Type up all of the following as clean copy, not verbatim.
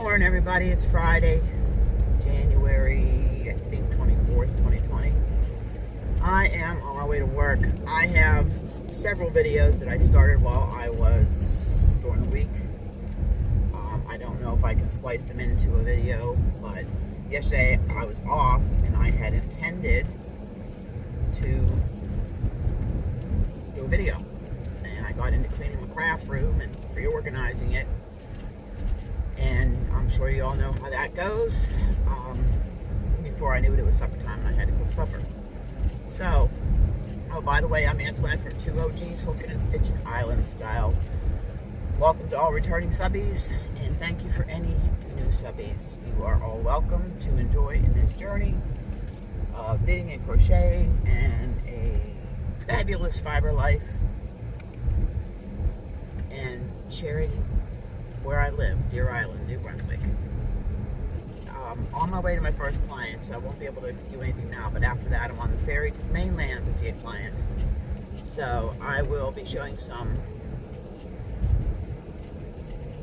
morning, everybody. It's Friday, January, I think, 24th, 2020. I am on my way to work. I have several videos that I started while I was during the week. I don't know if I can splice them into a video, but yesterday I was off and I had intended to do a video. And I got into cleaning the craft room and reorganizing it. And I'm sure you all know how that goes. Before I knew it was supper time and I had to cook supper. So, oh, by the way, I'm Antoinette from 2 OGs Hooking and Stitching Island Style. Welcome to all returning subbies, and thank you for any new subbies. You are all welcome to enjoy in this journey of knitting and crocheting and a fabulous fiber life and sharing where I live, Deer Island, New Brunswick. On my way to my first client, so I won't be able to do anything now, but after that I'm on the ferry to the mainland to see a client. So I will be showing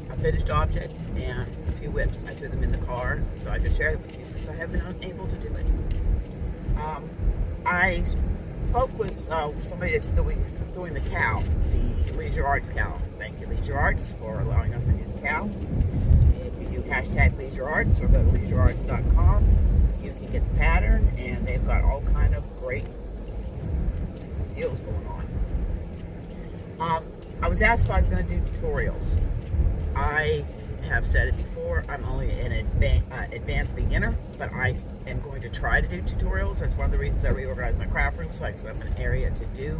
a finished object and a few whips. I threw them in the car so I could share them with you since I have been unable to do it. I spoke with somebody that's doing the CAL, the Leisure Arts CAL. Thank you, Leisure Arts, for allowing us to do the CAL. If you do hashtag Leisure Arts or go to leisurearts.com, you can get the pattern, and they've got all kind of great deals going on. I was asked if I was going to do tutorials. I have said it before, I'm only an advanced beginner, but I am going to try to do tutorials. That's one of the reasons I reorganized my craft room, so I have an area to do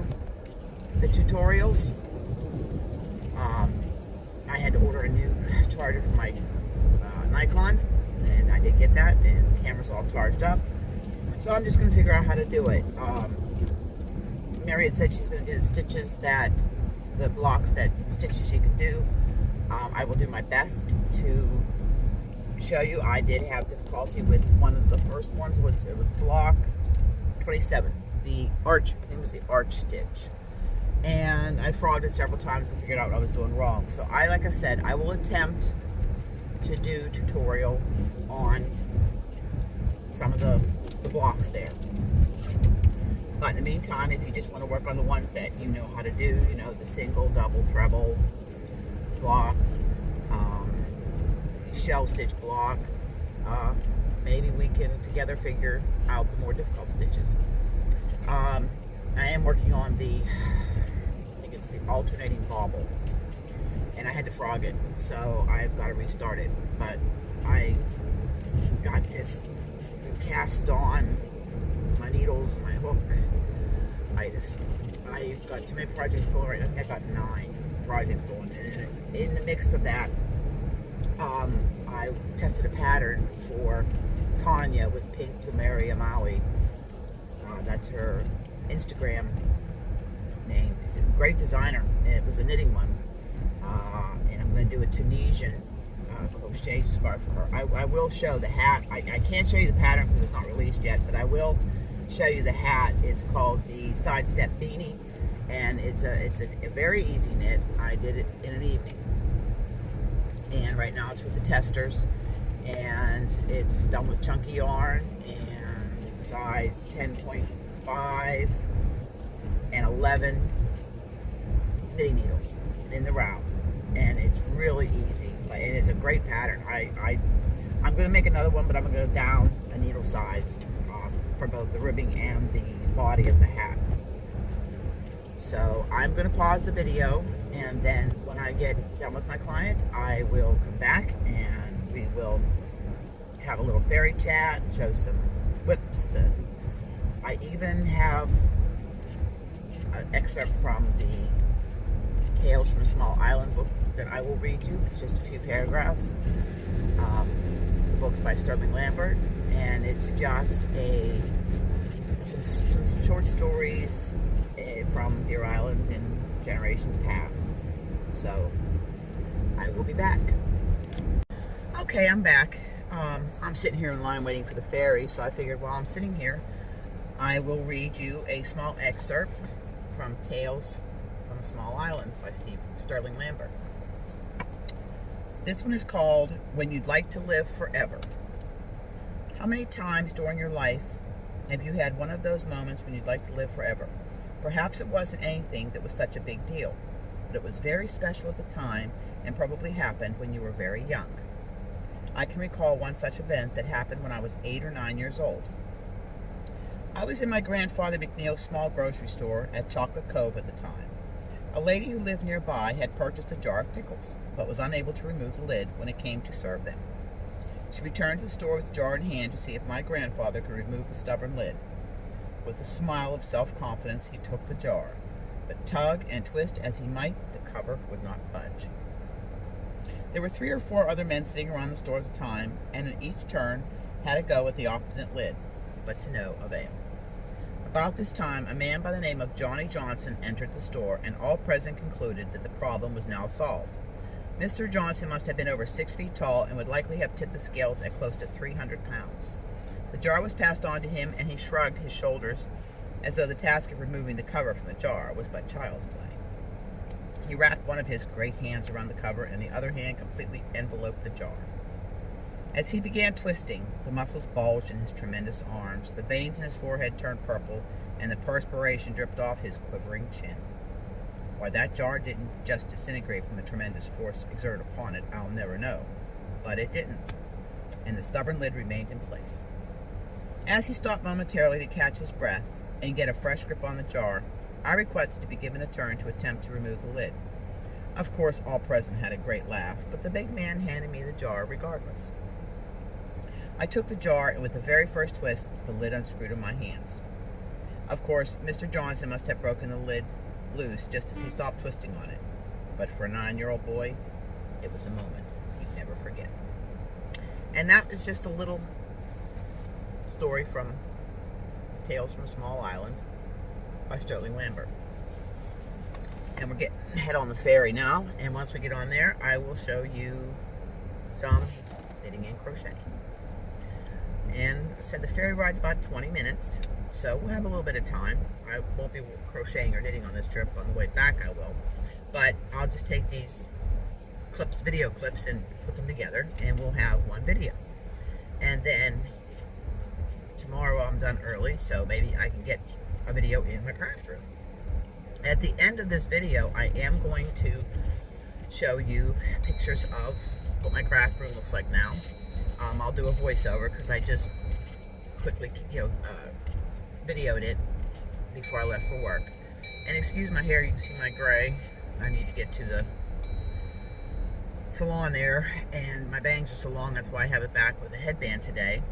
the tutorials. I had to order a new charger for my Nikon, and I did get that, and the camera's all charged up. So I'm just going to figure out how to do it. Mary had said she's going to do the stitches the blocks that stitches she can do. I will do my best to show you. I did have difficulty with one of the first ones. It was block 27, the arch. I think it was the arch stitch. And I frauded several times and figured out what I was doing wrong. So like I said, I will attempt to do tutorial on some of the blocks there. But in the meantime, if you just want to work on the ones that you know how to do, you know, the single, double, treble blocks, shell stitch block, maybe we can together figure out the more difficult stitches. I am working on the alternating bobble, and I had to frog it, so I've got to restart it. But I got this cast on my needles, my hook. I've got too many projects going right now. I think I've got 9 projects going, and in the mix of that, I tested a pattern for Tanya with Pink Plumeria Maui. That's her Instagram name. She's a great designer, and it was a knitting one. And I'm going to do a Tunisian crochet scarf for her. I will show the hat. I can't show you the pattern because it's not released yet, but I will show you the hat. It's called the Sidestep Beanie, and it's a very easy knit. I did it in an evening, and right now it's with the testers, and it's done with chunky yarn and size 10.5 and 11 knitting needles in the round, and it's really easy, and it's a great pattern. I'm going to make another one, but I'm going to go down a needle size for both the ribbing and the body of the hat. So I'm going to pause the video, and then when I get done with my client, I will come back and we will have a little fairy chat, show some whips, and I even have an excerpt from the Tales from a Small Island book that I will read you. It's just a few paragraphs. The book's by Sterling Lambert, and it's just some short stories from Deer Island in generations past. So I will be back. Okay, I'm back. I'm sitting here in line waiting for the ferry, so I figured while I'm sitting here, I will read you a small excerpt from Tales from a Small Island by Sterling Lambert. This one is called When You'd Like to Live Forever. How many times during your life have you had one of those moments when you'd like to live forever? Perhaps it wasn't anything that was such a big deal, but it was very special at the time and probably happened when you were very young. I can recall one such event that happened when I was 8 or 9 years old. I was in my grandfather McNeil's small grocery store at Chocolate Cove at the time. A lady who lived nearby had purchased a jar of pickles, but was unable to remove the lid when it came to serve them. She returned to the store with the jar in hand to see if my grandfather could remove the stubborn lid. With a smile of self-confidence, he took the jar, but tug and twist as he might, the cover would not budge. There were 3 or 4 other men sitting around the store at the time, and in each turn had a go at the opposite lid, but to no avail. About this time, a man by the name of Johnny Johnson entered the store, and all present concluded that the problem was now solved. Mr. Johnson must have been over 6 feet tall and would likely have tipped the scales at close to 300 pounds. The jar was passed on to him, and he shrugged his shoulders as though the task of removing the cover from the jar was but child's play. He wrapped one of his great hands around the cover, and the other hand completely enveloped the jar. As he began twisting, the muscles bulged in his tremendous arms, the veins in his forehead turned purple, and the perspiration dripped off his quivering chin. Why that jar didn't just disintegrate from the tremendous force exerted upon it, I'll never know. But it didn't, and the stubborn lid remained in place. As he stopped momentarily to catch his breath and get a fresh grip on the jar, I requested to be given a turn to attempt to remove the lid. Of course, all present had a great laugh, but the big man handed me the jar regardless. I took the jar, and with the very first twist, the lid unscrewed in my hands. Of course, Mr. Johnson must have broken the lid loose just as he stopped twisting on it, but for a 9-year-old boy, it was a moment he'd never forget. And that is just a little story from Tales from a Small Island by Sterling Lambert. And we're getting head on the ferry now, and once we get on there, I will show you some knitting and crocheting. And I said the ferry ride's about 20 minutes, so we'll have a little bit of time. I won't be crocheting or knitting on this trip. On the way back I will, but I'll just take these clips, video clips, and put them together, and we'll have one video. And then tomorrow I'm done early, so maybe I can get a video in my craft room. At the end of this video, I am going to show you pictures of what my craft room looks like now. I'll do a voiceover because I just quickly, videoed it before I left for work. And excuse my hair, you can see my gray. I need to get to the salon there, and my bangs are so long, that's why I have it back with a headband today,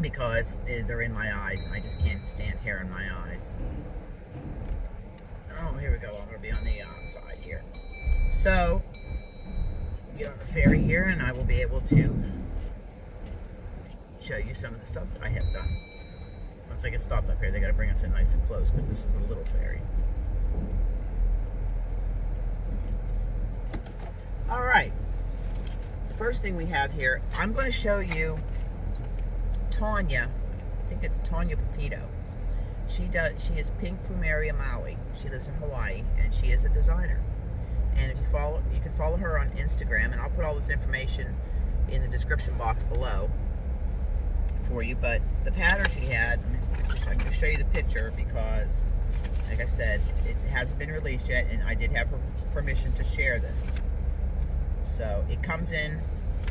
because they're in my eyes, and I just can't stand hair in my eyes. Oh, here we go. I'm going to be on the side here. So, get on the ferry here, and I will be able to show you some of the stuff that I have done. Once I get stopped up here, they got to bring us in nice and close because this is a little ferry. All right. The first thing we have here, I'm going to show you Tanya. I think it's Tanya Pepito. She is Pink Plumeria Maui. She lives in Hawaii, and she is a designer. And if you can follow her on Instagram, and I'll put all this information in the description box below for you. But the pattern she had, I'm going to show you the picture because, like I said, it hasn't been released yet, and I did have her permission to share this. So it comes in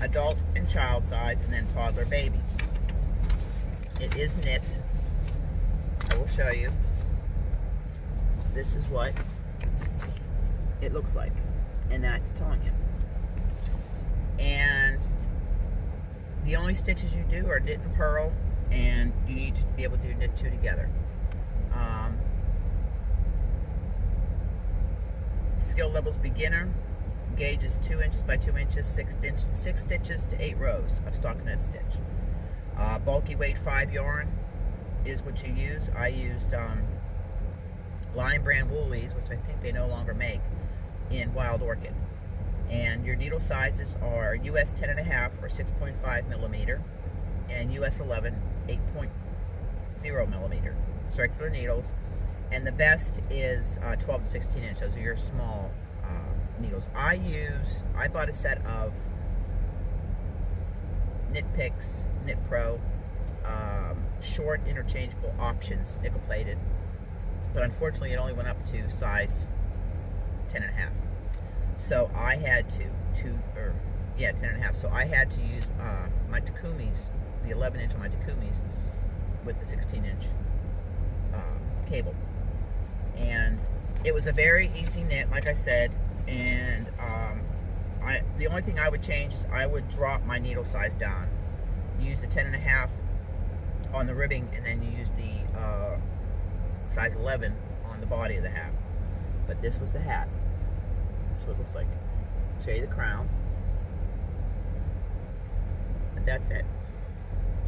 adult and child size, and then toddler baby. It is knit. I will show you. This is what it looks like, and that's Tanya. And the only stitches you do are knit and purl, and you need to be able to knit 2 together. Skill level's beginner. Gauge is 2 inches by 2 inches, 6 stitches to 8 rows of stockinette stitch. Bulky weight 5 yarn is what you use. I used Lion Brand Woolies, which I think they no longer make, in Wild Orchid. And your needle sizes are US 10.5 or 6.5 millimeter, and US 11 8.0 millimeter circular needles. And the best is 12 to 16 inch. Those are your small needles. I bought a set of Knit Picks, Knit Pro, short interchangeable options, nickel plated. But unfortunately, it only went up to size 10.5. So I had to 10.5. So I had to use my Takumis, the 11-inch on my Takumis, with the 16-inch cable. And it was a very easy knit, like I said. And the only thing I would change is I would drop my needle size down. Use the 10.5 on the ribbing, and then you use the size 11 on the body of the hat. But this was the hat. This is what it looks like. Show you the crown. But that's it.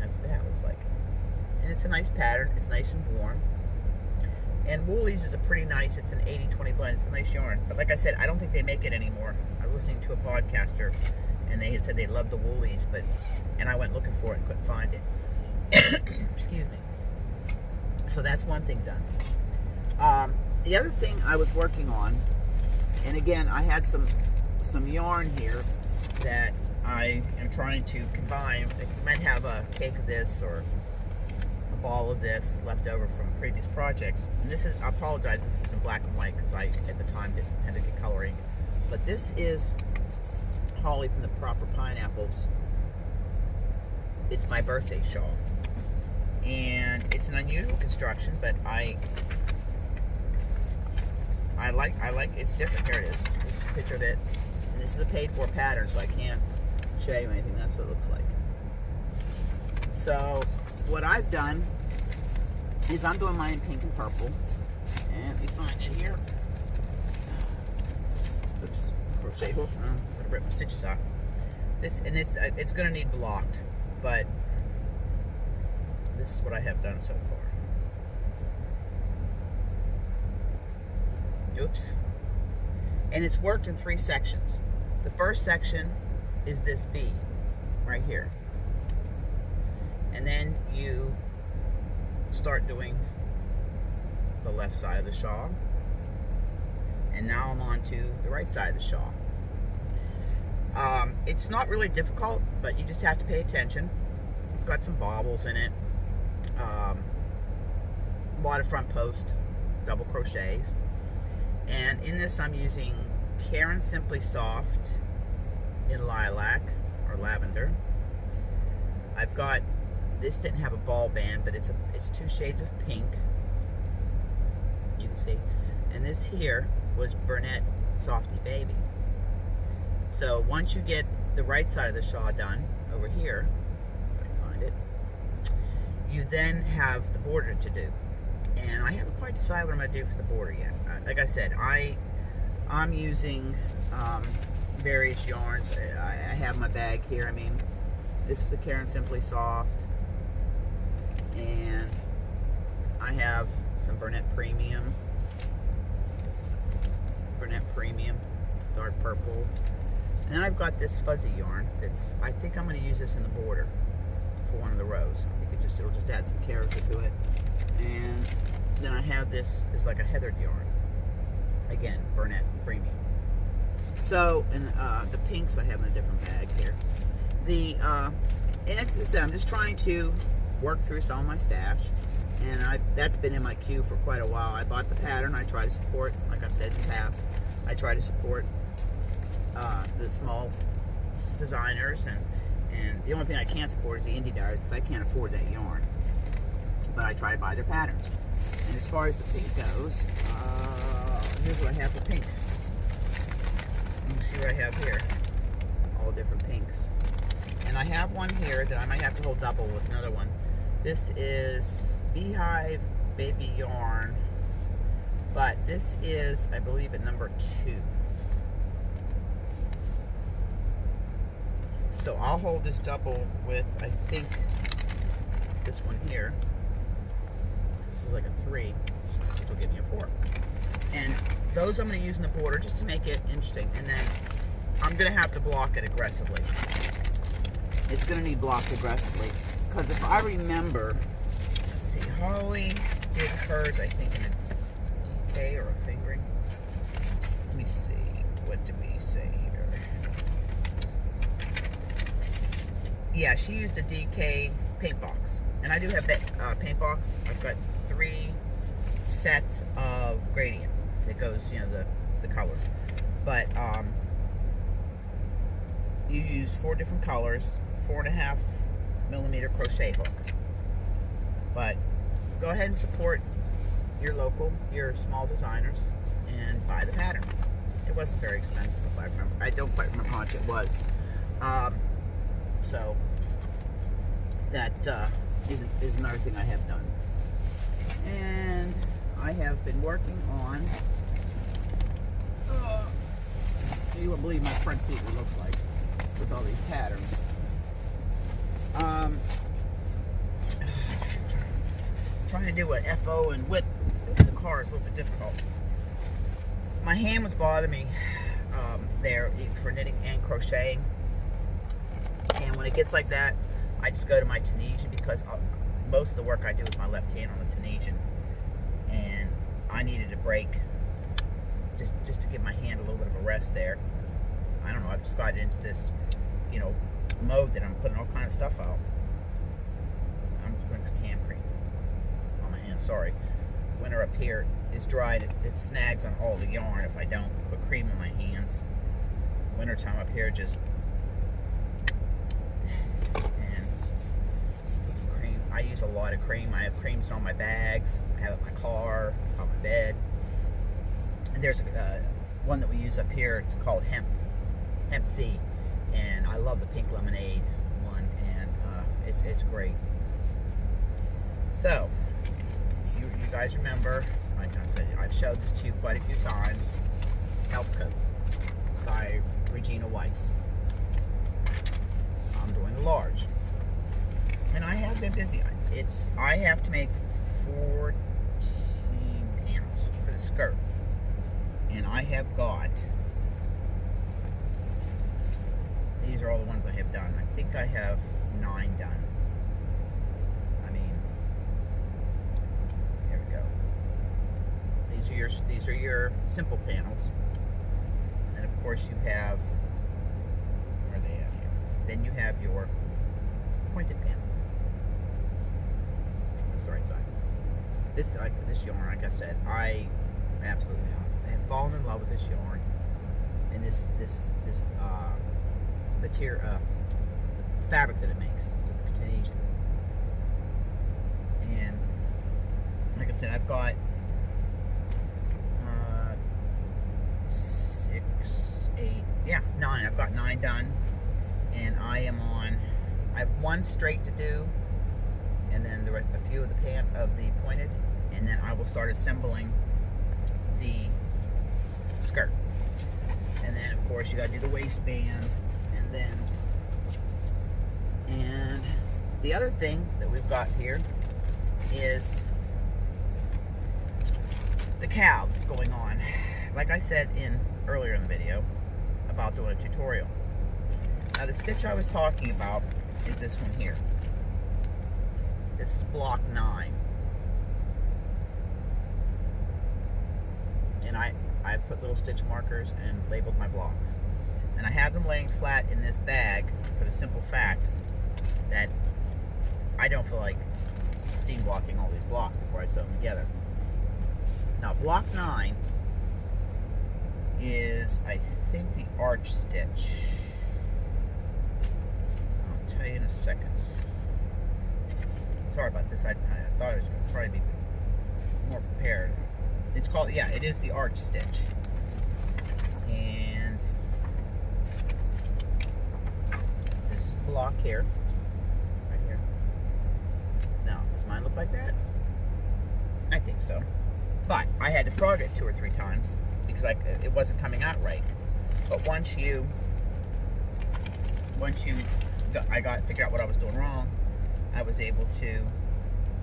That's what the hat looks like. And it's a nice pattern. It's nice and warm. And Woolies is a pretty nice, it's an 80-20 blend. It's a nice yarn. But like I said, I don't think they make it anymore. I was listening to a podcaster, and they had said they loved the Woolies, and I went looking for it and couldn't find it. Excuse me. So that's one thing done. The other thing I was working on, and again, I had some yarn here that I am trying to combine. I might have a cake of this or a ball of this left over from previous projects. And this is, I apologize, this is in black and white because I, at the time, didn't have to get coloring. But this is Holly from the Proper Pineapples. It's my birthday shawl. And it's an unusual construction, but I like it's different. Here it is. This is a picture of it. And this is a paid-for pattern, so I can't show you anything. That's what it looks like. So what I've done is I'm doing mine in pink and purple. And let me find it here. Oops, crochet hook. I'm gonna rip my stitches out. It's gonna need blocked, but this is what I have done so far. Oops. And it's worked in 3 sections. The first section is this B right here. And then you start doing the left side of the shawl. And now I'm on to the right side of the shawl. It's not really difficult, but you just have to pay attention. It's got some bobbles in it. A lot of front post double crochets. And in this I'm using Karen Simply Soft in lilac or lavender. I've got, this didn't have a ball band, but it's 2 shades of pink. You can see. And this here was Burnett Softy Baby. So once you get the right side of the shawl done over here, if I can find it, you then have the border to do. And I haven't quite decided what I'm going to do for the border yet. Like I said, I'm using various yarns. I have my bag here. I mean, this is the Karen Simply Soft. And I have some Burnett Premium, dark purple. And then I've got this fuzzy yarn that's, I think I'm going to use this in the border for one of the rows. I think it'll just add some character to it. And then I have this is like a heathered yarn. Again, Burnett Premium. So, and the pinks I have in a different bag here. And as I said, I'm just trying to work through some of my stash. And that's been in my queue for quite a while. I bought the pattern. I try to support, like I've said in the past, I try to support the small designers. And the only thing I can't support is the indie dyers because I can't afford that yarn. But I try to buy their patterns. And as far as the pink goes, here's what I have for pink. You can see what I have here. All different pinks. And I have one here that I might have to hold double with another one. This is Beehive Baby Yarn. But this is, I believe, at number 2. So I'll hold this double with, I think, this one here. This is like a 3, which will give me a 4. And those I'm going to use in the border just to make it interesting. And then I'm going to have to block it aggressively. It's going to need blocked aggressively. Because if I remember, let's see, Holly did hers, I think, in a DK or a fingering. Let me see. What did we yeah, she used a DK paint box, and I do have that paint box. I've got 3 sets of gradient that goes, you know, the colors. But you use 4 different colors, 4.5mm crochet hook. But go ahead and support your small designers and buy the pattern. It wasn't very expensive, if I remember. I don't quite remember how much it was. So that is another thing I have done. And I have been working on, you won't believe my front seat what it looks like with all these patterns. Trying to do an FO and whip in the car is a little bit difficult. My hand was bothering me there for knitting and crocheting. And when it gets like that, I just go to my Tunisian, because most of the work I do with my left hand on the Tunisian. And I needed a break just to give my hand a little bit of a rest there. Because, I don't know, I've just gotten into this, you know, mode that I'm putting all kind of stuff out. I'm just putting some hand cream on my hand. Sorry. Winter up here is dry. It snags on all the yarn if I don't put cream on my hands. Wintertime up here, just and put some cream. I use a lot of cream. I have creams on my bags. I have it in my car, on my bed. And there's one that we use up here. It's called Hemp Z, and I love the pink lemonade one, and it's great. So you guys remember, like I said, I've showed this to you quite a few times. Health Coat by Regina Weiss. I'm doing the large, and I have been busy. I have to make 14 panels for the skirt, and I have got, these are all the ones I have done. I think I have 9 done. I mean, here we go. These are your simple panels. And of course you have, where are they at here? Then you have your pointed panel. That's the right side. This yarn, like I said, I absolutely have fallen in love with this yarn and this material, the fabric that it makes, the Tunisian. And like I said, I've got 9. I've got 9 done, and I have 1 straight to do, and then there are a few of the pointed, and then I will start assembling the skirt. And then of course you got to do the waistband, and the other thing that we've got here is the cal that's going on. Like I said earlier in the video about doing a tutorial. Now the stitch I was talking about is this one here. This is block 9. And I put little stitch markers and labeled my blocks. And I have them laying flat in this bag for the simple fact that I don't feel like steam blocking all these blocks before I sew them together. Now block 9 is, I think, the arch stitch. I'll tell you in a second. Sorry about this. I thought I was going to try to be more prepared. It's called, yeah, it is the arch stitch. And this is the block here. Right here. Now, does mine look like that? I think so. But I had to frog it 2 or 3 times because it wasn't coming out right. But once I figured out what I was doing wrong, I was able to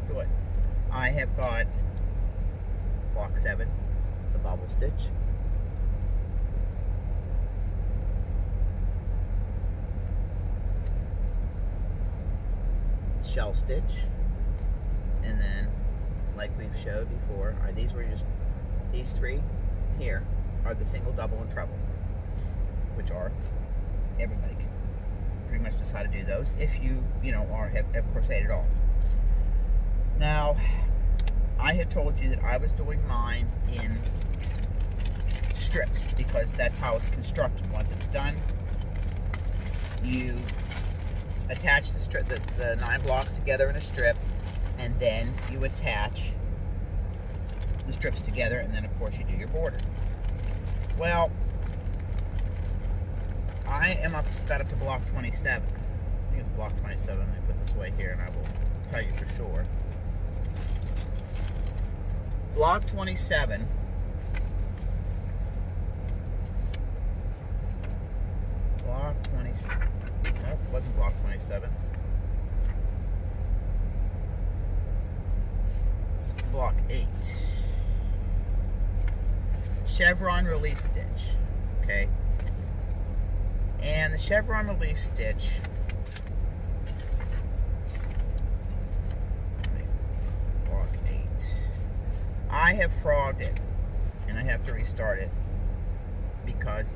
do it. I have got block 7, the bubble stitch. Shell stitch, and then, like we've showed before, these 3 here are the single, double, and treble, which are, everybody can pretty much just videos how to do those if you have crocheted at all. Now, I had told you that I was doing mine in strips because that's how it's constructed. Once it's done, you attach the strip, the 9 blocks together in a strip, and then you attach the strips together, and then of course you do your border. Well, I am got up to block 27. I think it's block 27. Let me put this away here and I will tell you for sure. Block 27. Block 27. Nope, it wasn't block 27. Block 8. Chevron relief stitch. Okay. And the chevron relief stitch, block 8, I have frogged it, and I have to restart it because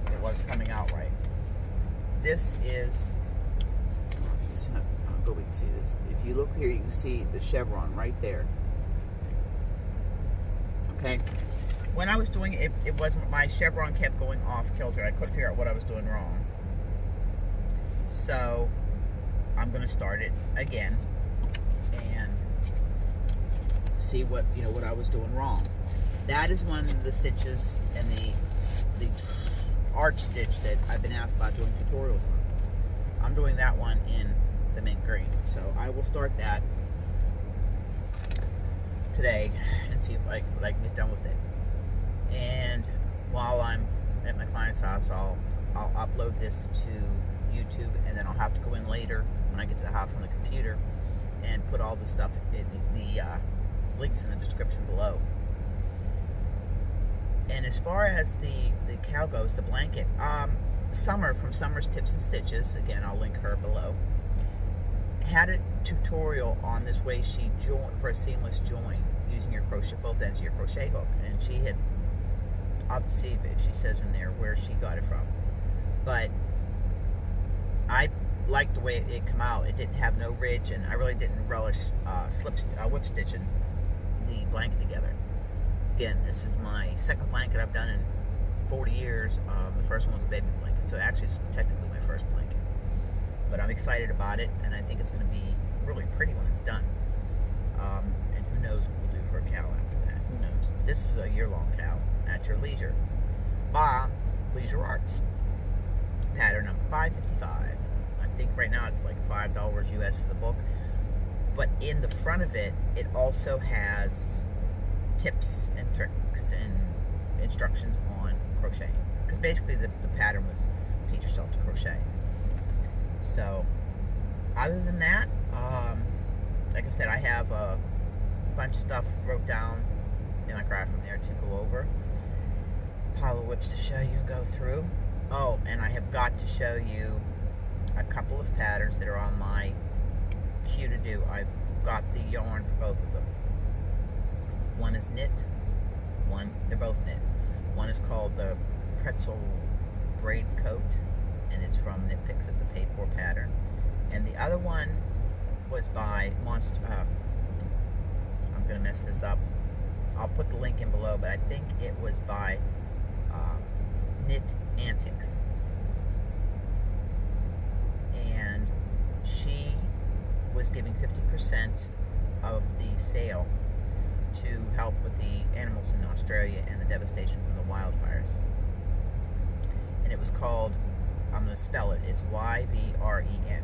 it wasn't coming out right. This is, I'll go, we can see this. If you look here, you can see the chevron right there. Okay. When I was doing it, it wasn't, my chevron kept going off kilter. I couldn't figure out what I was doing wrong. So I'm going to start it again and see what I was doing wrong. That is one of the stitches and the arch stitch that I've been asked about doing tutorials on. I'm doing that one in the mint green. So I will start that today and see if I can get done with it. And while I'm at my client's house, I'll upload this to YouTube, and then I'll have to go in later when I get to the house on the computer and put all the stuff in the links in the description below. And as far as the cow goes, the blanket, Summer from Summer's Tips and Stitches, again I'll link her below, had a tutorial on this way she joined for a seamless join using your crochet, both ends of your crochet hook, and she had, I'll see if she says in there where she got it from. But I liked the way it came out. It didn't have no ridge, and I really didn't relish whip stitching the blanket together. Again, this is my second blanket I've done in 40 years. The first one was a baby blanket, so actually it's technically my first blanket. But I'm excited about it, and I think it's going to be really pretty when it's done. And who knows what we'll do for a cow after that. Who knows? This is a year-long cow at your leisure by Leisure Arts. Pattern number 555. I think right now it's like $5 US for the book. But in the front of it, it also has tips and tricks and instructions on crocheting. Because basically the pattern was teach yourself to crochet. So, other than that, like I said, I have a bunch of stuff wrote down in my craft from there to go over. Pile of whips to show you and go through. Oh, and I have got to show you a couple of patterns that are on my queue to do. I've got the yarn for both of them. One is knit, they're both knit. One is called the Pretzel Braid Coat, and it's from Knit Picks. It's a paid-for pattern. And the other one was by Monster. I'm gonna mess this up. I'll put the link in below, but I think it was by Knit Antics, and she was giving 50% of the sale to help with the animals in Australia and the devastation from the wildfires. And it was called, I'm going to spell it, it's Y-V-R-E-N,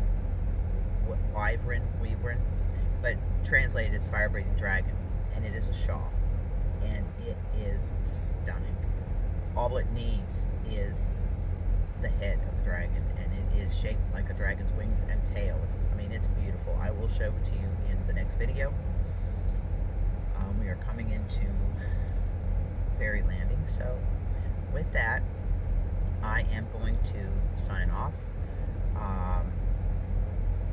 Wyvern, but translated as Fire Breathing Dragon. And it is a shawl, and it is stunning. All it needs is the head of the dragon, and it is shaped like a dragon's wings and tail. It's beautiful. I will show it to you in the next video. We are coming into Ferry landing, so with that, I am going to sign off. I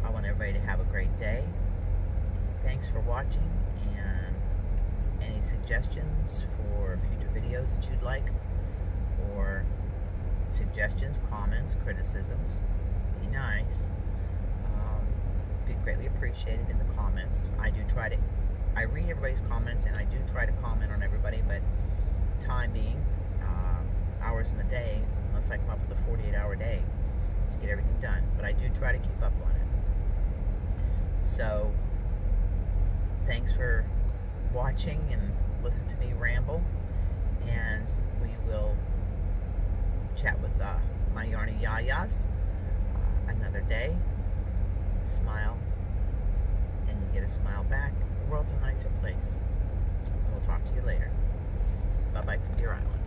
want everybody to have a great day. Thanks for watching, and any suggestions for future videos that you'd like, or suggestions, comments, criticisms, nice. Be greatly appreciated in the comments. I read everybody's comments, and I do try to comment on everybody, but time being, hours in the day, unless I come up with a 48-hour day to get everything done. But I do try to keep up on it. So, thanks for watching and listen to me ramble, and we will chat with my Yarny Yayas another day. Smile, and you get a smile back. The world's a nicer place. And we'll talk to you later. Bye-bye from Deer Island.